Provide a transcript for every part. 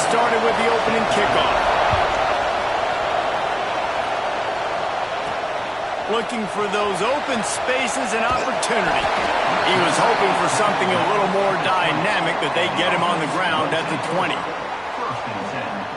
started with the opening kickoff. Looking for those open spaces and opportunity. He was hoping for something a little more dynamic, that they get him on the ground at the 20.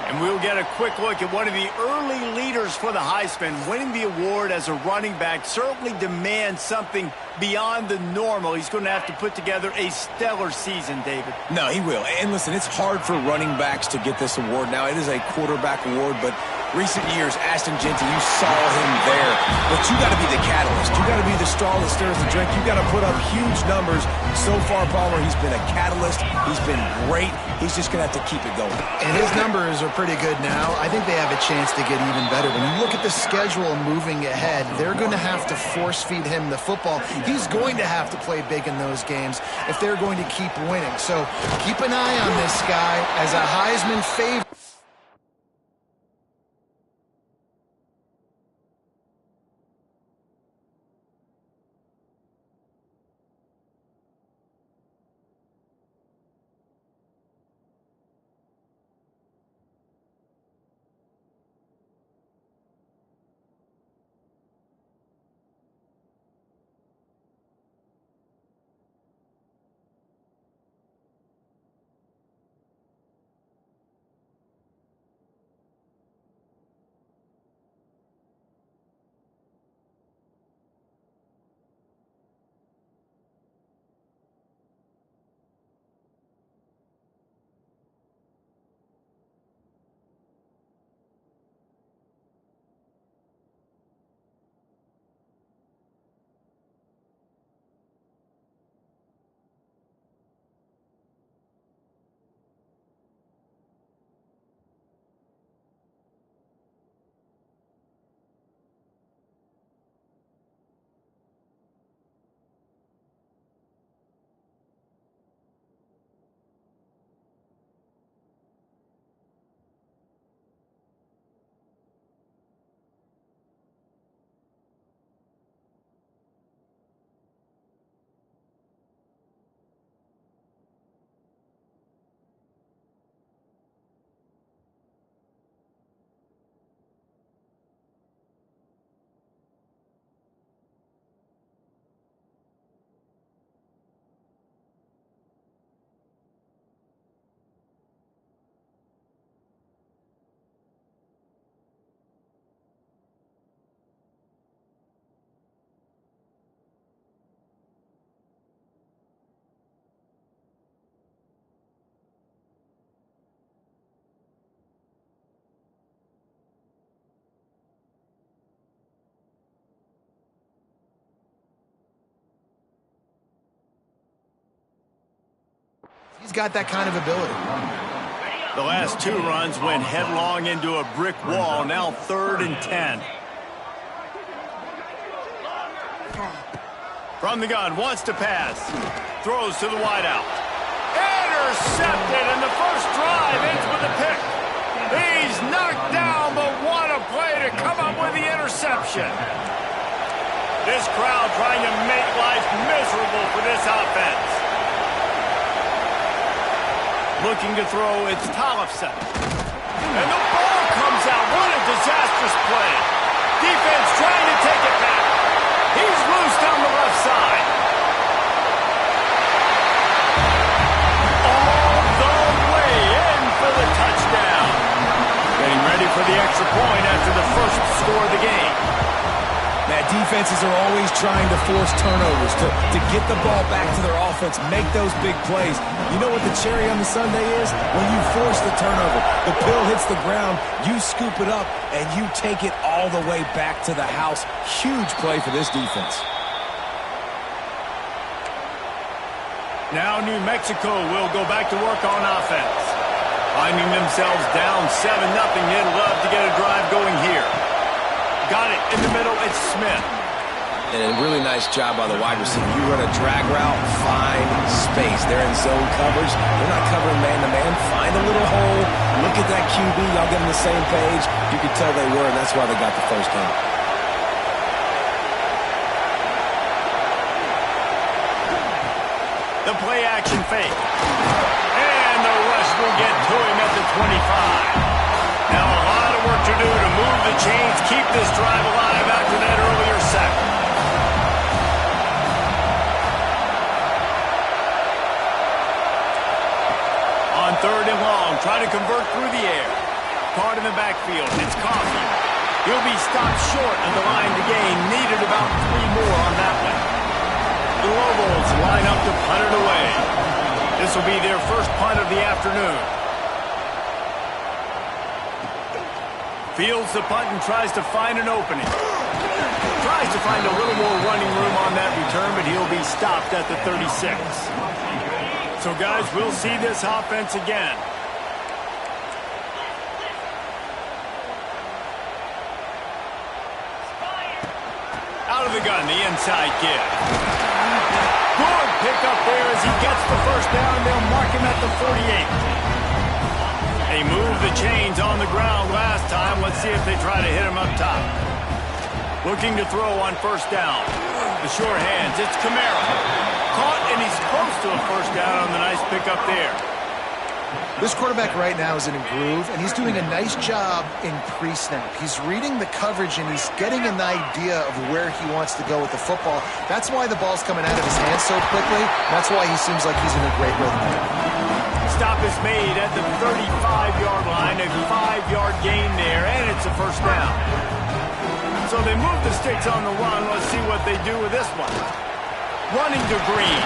And we'll get a quick look at one of the early leaders for the Heisman. Winning the award as a running back certainly demands something beyond the normal. He's going to have to put together a stellar season, David. No, he will. And listen, it's hard for running backs to get this award. Now, it is a quarterback award, but recent years, Ashton Jeanty, you saw him there. But you got to be the catalyst. You got to be the straw that stirs the drink. You got to put up huge numbers. So far, Palmer, he's been a catalyst. He's been great. He's just going to have to keep it going. And his numbers are pretty good now. I think they have a chance to get even better. When you look at the schedule moving ahead, they're going to have to force-feed him the football. He's going to have to play big in those games if they're going to keep winning. So keep an eye on this guy as a Heisman favorite. He's got that kind of ability. The last two runs went headlong into a brick wall. Now 3rd and 10. From the gun, wants to pass. Throws to the wideout. Intercepted, and the first drive ends with a pick. He's knocked down, but what a play to come up with the interception. This crowd trying to make life miserable for this offense. Looking to throw, it's Tollefson. And the ball comes out. What a disastrous play. Defense trying to take it back. He's loose down the left side. All the way in for the touchdown. Getting ready for the extra point after the first score of the game. That defenses are always trying to force turnovers, to get the ball back to their offense, make those big plays. You know what the cherry on the sundae is? When you force the turnover, the pill hits the ground, you scoop it up, and you take it all the way back to the house. Huge play for this defense. Now New Mexico will go back to work on offense. Finding themselves down 7-0, they'd love to get a drive going here. Got it in the middle, it's Smith. And a really nice job by the wide receiver. You run a drag route, find space. They're in zone coverage. They're not covering man-to-man. Find a little hole. Look at that QB. Y'all get on the same page. You could tell they were, and that's why they got the first down. The play-action fake. And the rush will get to him at the Now a lot of work to do to move the chains, keep this drive alive after that earlier sack. On 3rd and long, trying to convert through the air. Caught in the backfield. It's Coffee. He'll be stopped short of the line to gain. Needed about 3 more on that one. The Lobos line up to punt it away. This will be their first punt of the afternoon. Fields the punt and tries to find an opening. Tries to find a little more running room on that return, but he'll be stopped at the 36. So, guys, we'll see this offense again. Out of the gun, the inside give. Good pickup there as he gets the first down. They'll mark him at the 48. They moved the chains on the ground last time. Let's see if they try to hit him up top. Looking to throw on 1st down. The short hands, it's Camara. Caught, and he's close to a 1st down on the nice pickup there. This quarterback right now is in a groove, and he's doing a nice job in pre-snap. He's reading the coverage, and he's getting an idea of where he wants to go with the football. That's why the ball's coming out of his hands so quickly. That's why he seems like he's in a great rhythm. Stop is made at the 35-yard line, a 5-yard gain there, and it's a 1st down. So they move the sticks on the run. Let's see what they do with this one. Running to Green.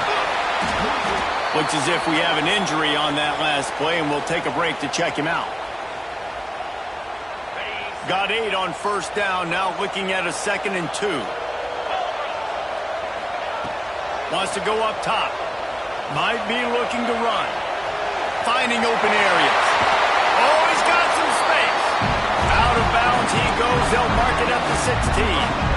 Looks as if we have an injury on that last play, and we'll take a break to check him out. Got 8 on 1st down, now looking at a 2nd and 2. Wants to go up top. Might be looking to run. Finding open areas. Oh, he's got some space. Out of bounds he goes. They'll mark it up to 16.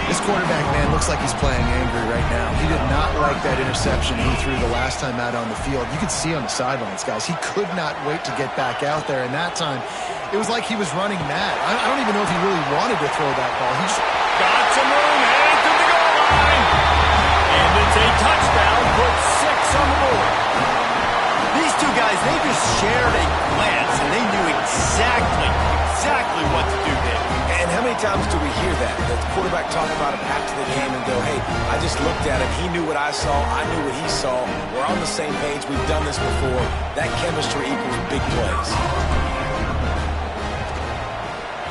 This quarterback, man, looks like he's playing angry right now. He did not like that interception he threw the last time out on the field. You could see on the sidelines, guys. He could not wait to get back out there, and that time, it was like he was running mad. I don't even know if he really wanted to throw that ball. He just got some room, headed to the goal line. And it's a touchdown, put 6 on the board. These two guys, they just shared a glance, and they knew exactly what to do there. And how many times do we hear that? The quarterback talk about him after the game and go, hey, I just looked at him. He knew what I saw. I knew what he saw. We're on the same page. We've done this before. That chemistry equals big plays.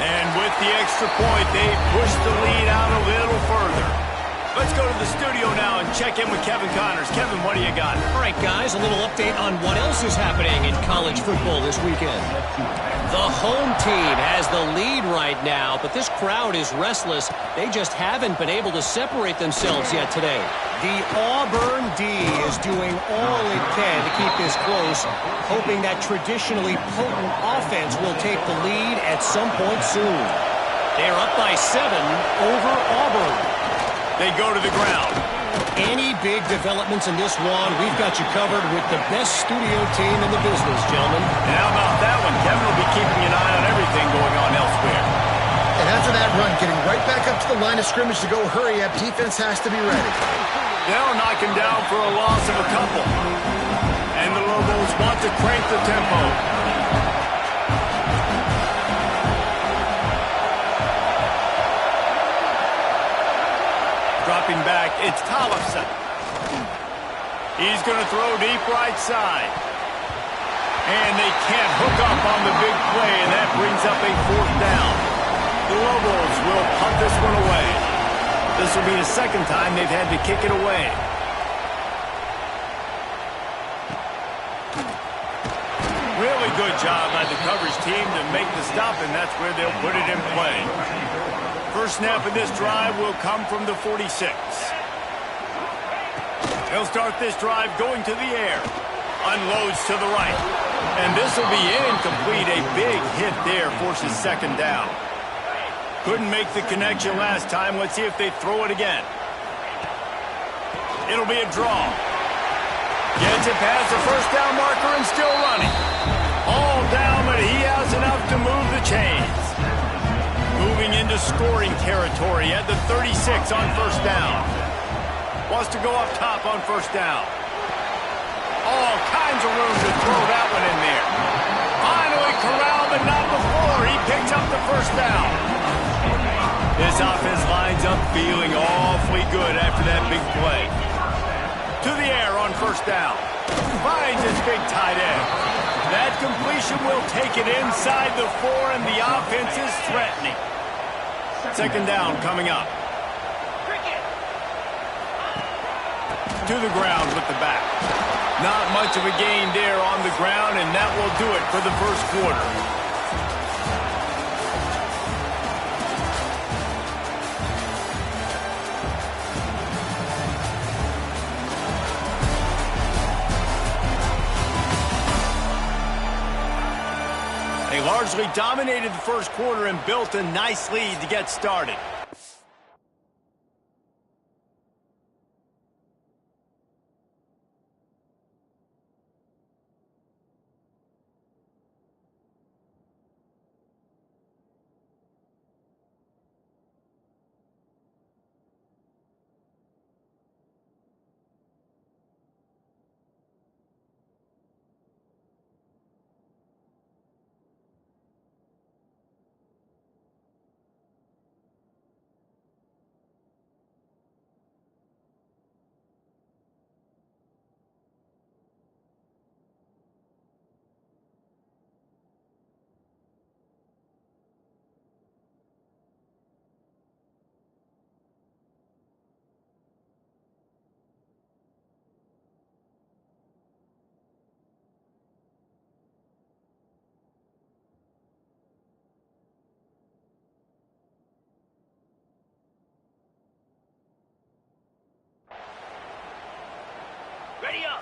And with the extra point, they push the lead out a little further. Let's go to the studio now and check in with Kevin Connors. Kevin, what do you got? All right, guys, a little update on what else is happening in college football this weekend. The home team has the lead right now, but this crowd is restless. They just haven't been able to separate themselves yet today. The Auburn D is doing all it can to keep this close, hoping that traditionally potent offense will take the lead at some point soon. They're up by 7 over Auburn. They go to the ground. Any big developments in this one, we've got you covered with the best studio team in the business, gentlemen. And how about that one? Kevin will be keeping an eye on everything going on elsewhere. And after that run, getting right back up to the line of scrimmage to go hurry up, defense has to be ready. They'll knock him down for a loss of a couple. And the Lobos want to crank the tempo. Dropping back, it's Tollefson. He's going to throw deep right side. And they can't hook up on the big play, and that brings up a 4th down. The Lobos will punt this one away. This will be the 2nd time they've had to kick it away. Really good job by the coverage team to make the stop, and that's where they'll put it in play. First snap of this drive will come from the 46. They'll start this drive going to the air. Unloads to the right. And this will be incomplete. A big hit there forces 2nd down. Couldn't make the connection last time. Let's see if they throw it again. It'll be a draw. Gets it past the 1st down marker and still running. All down, but he has enough to move the chains. Moving into scoring territory at the 36 on 1st down. Wants to go up top on 1st down. Oh, finds a room to throw that one in there. Finally corralled, but not before. He picks up the first down. This offense lines up feeling awfully good after that big play. To the air on first down. Finds his big tight end. That completion will take it inside the 4, and the offense is threatening. Second down coming up. To the ground with the back. Not much of a gain there on the ground, and that will do it for the first quarter. They largely dominated the first quarter and built a nice lead to get started.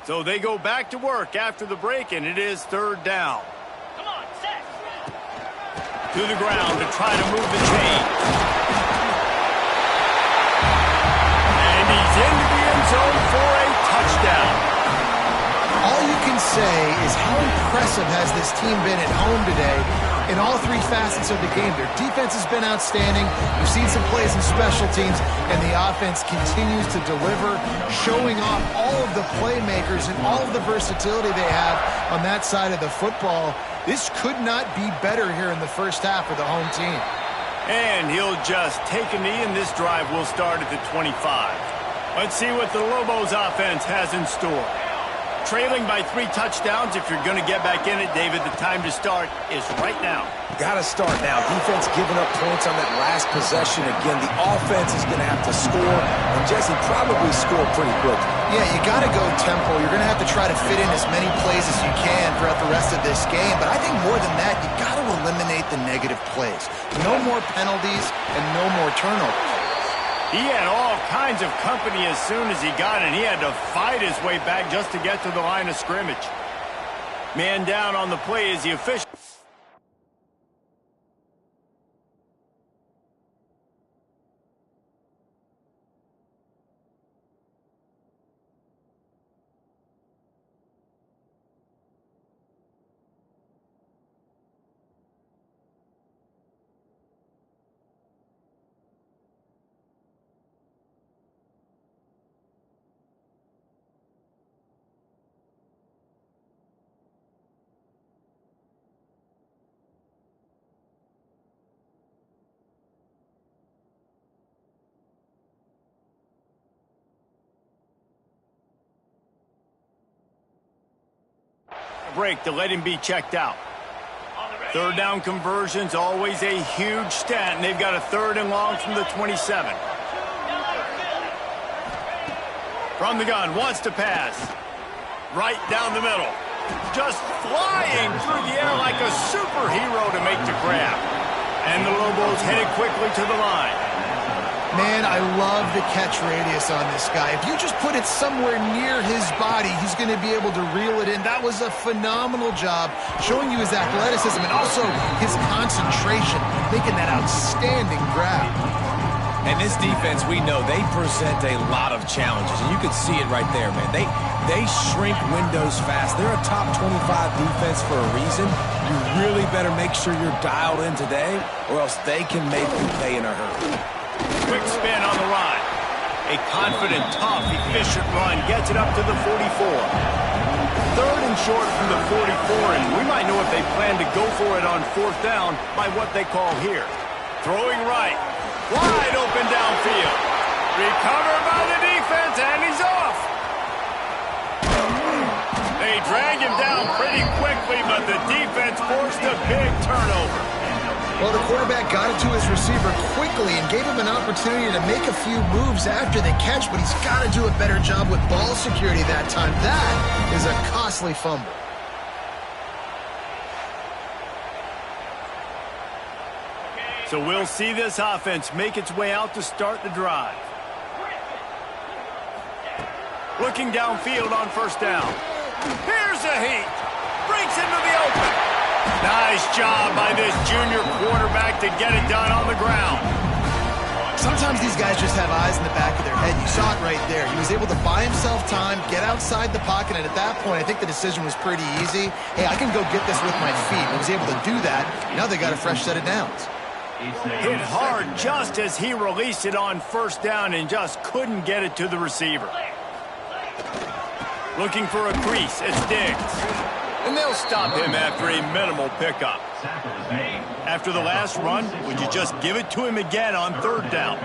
So they go back to work after the break, and it is third down. Come on, set. To the ground to try to move the chain. And he's into the end zone for a touchdown. All you can say is how impressive has this team been at home today in all three facets of the game. Their defense has been outstanding. We've seen some plays in special teams, and the offense continues to deliver, showing off all of the playmakers and all of the versatility they have on that side of the football. This could not be better here in the first half for the home team. And he'll just take a knee, and this drive will start at the 25. Let's see what the Lobos offense has in store. Trailing by 3 touchdowns. If you're going to get back in it, David, the time to start is right now. Got to start now. Defense giving up points on that last possession. Again, the offense is going to have to score, and Jesse probably score pretty quick. Yeah, you got to go tempo. You're going to have to try to fit in as many plays as you can throughout the rest of this game. But I think more than that, you got to eliminate the negative plays. No more penalties and no more turnovers. He had all kinds of company as soon as he got it. He had to fight his way back just to get to the line of scrimmage. Man down on the play is the official. Break to let him be checked out. Third down conversions, always a huge stat, and they've got a 3rd and long from the 27. From the gun, wants to pass. Right down the middle. Just flying through the air like a superhero to make the grab. And the Lobos headed quickly to the line. Man, I love the catch radius on this guy. If you just put it somewhere near his body, he's going to be able to reel it in. That was a phenomenal job, showing you his athleticism and also his concentration, making that outstanding grab. And this defense, we know, they present a lot of challenges, and you can see it right there, man. They shrink windows fast. They're a top 25 defense for a reason. You really better make sure you're dialed in today, or else they can make you pay in a hurry. Quick spin on the run. A confident, tough, efficient run gets it up to the 44. 3rd and short from the 44, and we might know if they plan to go for it on 4th down by what they call here. Throwing right. Wide open downfield. Recovered by the defense, and he's off. They drag him down pretty quickly, but the defense forced a big turnover. Well, the quarterback got it to his receiver quickly and gave him an opportunity to make a few moves after the catch, but he's got to do a better job with ball security that time. That is a costly fumble. So we'll see this offense make its way out to start the drive. Looking downfield on 1st down. Here's a heat. Breaks into the open. Nice job by this junior quarterback to get it done on the ground. Sometimes these guys just have eyes in the back of their head. You saw it right there. He was able to buy himself time, get outside the pocket, and at that point, I think the decision was pretty easy. Hey, I can go get this with my feet. He was able to do that. Now they got a fresh set of downs. Hit hard just as he released it on 1st down and just couldn't get it to the receiver. Looking for a crease. It's Diggs. And they'll stop him after a minimal pickup. After the last run, would you just give it to him again on 3rd down?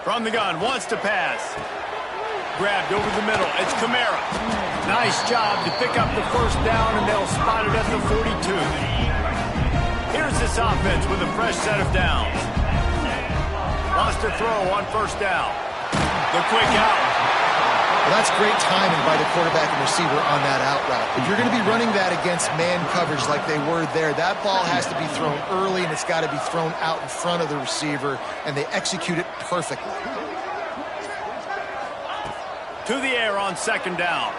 From the gun, wants to pass. Grabbed over the middle. It's Kamara. Nice job to pick up the 1st down, and they'll spot it at the 42. Here's this offense with a fresh set of downs. Wants to throw on 1st down. The quick out. Well, that's great timing by the quarterback and receiver on that out route. If you're going to be running that against man coverage like they were there, that ball has to be thrown early, and it's got to be thrown out in front of the receiver, and they execute it perfectly. To the air on 2nd down.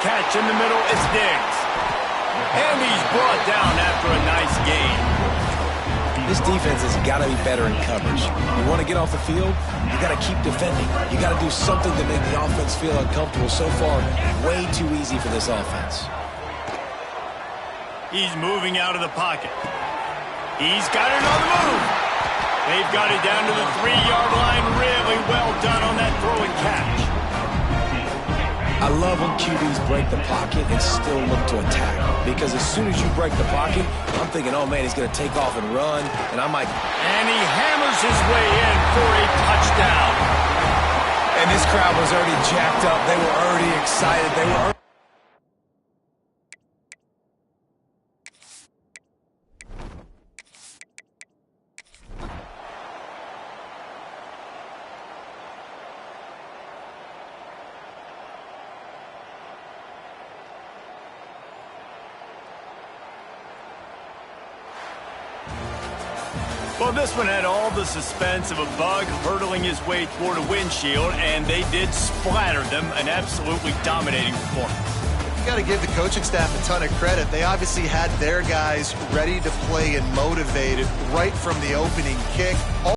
Catch in the middle, it's Diggs. And he's brought down after a nice gain. This defense has got to be better in coverage. You want to get off the field, you got to keep defending. You got to do something to make the offense feel uncomfortable. So far, way too easy for this offense. He's moving out of the pocket. He's got it on the move. They've got it down to the 3-yard line. Really well done on that throw and catch. I love when QBs break the pocket and still look to attack. Because as soon as you break the pocket, I'm thinking, oh man, he's going to take off and run. And I'm like... And he hammers his way in for a touchdown. And this crowd was already jacked up. They were already excited. They were... Well, this one had all the suspense of a bug hurtling his way toward a windshield, and they did splatter them. An absolutely dominating performance. You got to give the coaching staff a ton of credit. They obviously had their guys ready to play and motivated right from the opening kick.